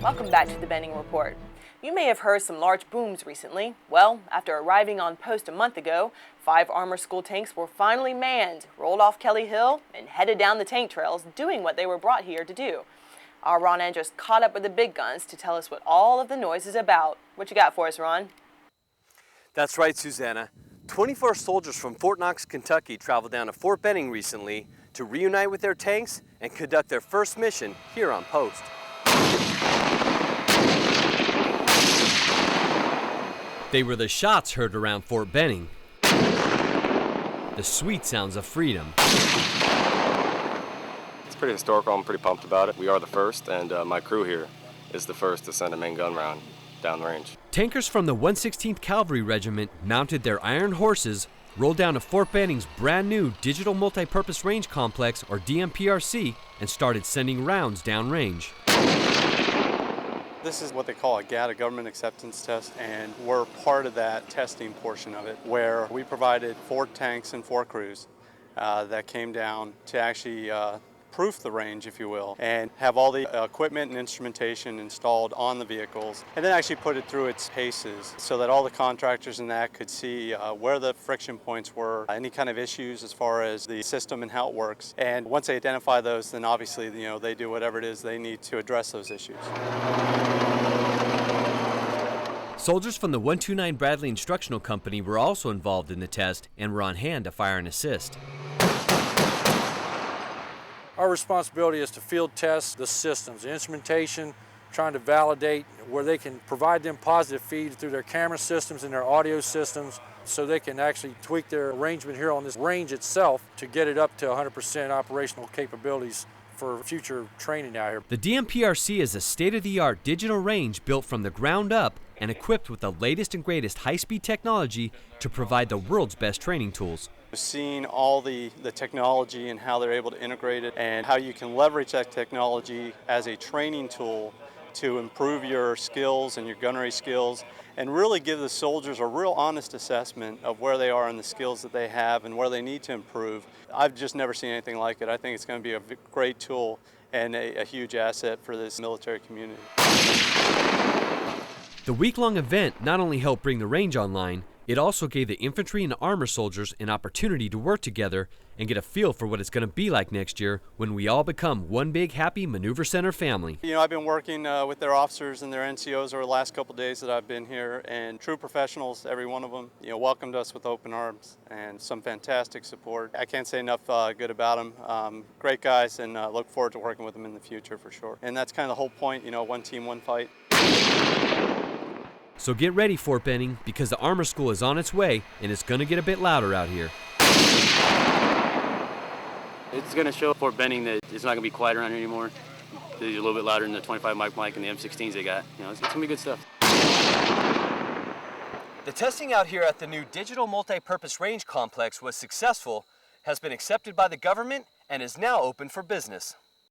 Welcome back to the Benning Report. You may have heard some large booms recently. Well, after arriving on post a month ago, 5 Armor School tanks were finally manned, rolled off Kelly Hill, and headed down the tank trails, doing what they were brought here to do. Our Ron Andrus caught up with the big guns to tell us what all of the noise is about. What you got for us, Ron? That's right, Susanna. 24 soldiers from Fort Knox, Kentucky traveled down to Fort Benning recently to reunite with their tanks and conduct their first mission here on post. They were the shots heard around Fort Benning, the sweet sounds of freedom. It's pretty historical. I'm pretty pumped about it. We are the first, and my crew here is the first to send a main gun round down the range. Tankers from the 116th Cavalry Regiment mounted their iron horses, rolled down to Fort Benning's brand new Digital Multi-Purpose Range Complex, or DMPRC, and started sending rounds downrange. This is what they call a GATA, Government Acceptance Test, and we're part of that testing portion of it, where we provided 4 tanks and 4 crews that came down to actually proof the range, if you will, and have all the equipment and instrumentation installed on the vehicles, and then actually put it through its paces so that all the contractors in that could see where the friction points were, any kind of issues as far as the system and how it works. And once they identify those, then obviously, they do whatever it is they need to address those issues. Soldiers from the 129 Bradley Instructional Company were also involved in the test and were on hand to fire and assist. Our responsibility is to field test the systems, the instrumentation, trying to validate where they can provide them positive feed through their camera systems and their audio systems so they can actually tweak their arrangement here on this range itself to get it up to 100% operational capabilities for future training out here. The DMPRC is a state-of-the-art digital range built from the ground up and equipped with the latest and greatest high-speed technology to provide the world's best training tools. Seeing all the technology and how they're able to integrate it and how you can leverage that technology as a training tool to improve your skills and your gunnery skills and really give the soldiers a real honest assessment of where they are in the skills that they have and where they need to improve. I've just never seen anything like it. I think it's going to be a great tool and a huge asset for this military community. The week-long event not only helped bring the range online, it also gave the infantry and armor soldiers an opportunity to work together and get a feel for what it's going to be like next year when we all become one big happy Maneuver Center family. I've been working with their officers and their NCOs over the last couple days that I've been here, and true professionals, every one of them, welcomed us with open arms and some fantastic support. I can't say enough good about them. Great guys, and look forward to working with them in the future for sure. And that's kind of the whole point, one team, one fight. So get ready, Fort Benning, because the Armor School is on its way, and it's going to get a bit louder out here. It's going to show Fort Benning that it's not going to be quiet around here anymore. They're a little bit louder than the 25 mic and the M16s they got. It's going to be good stuff. The testing out here at the new Digital Multi-Purpose Range Complex was successful, has been accepted by the government, and is now open for business.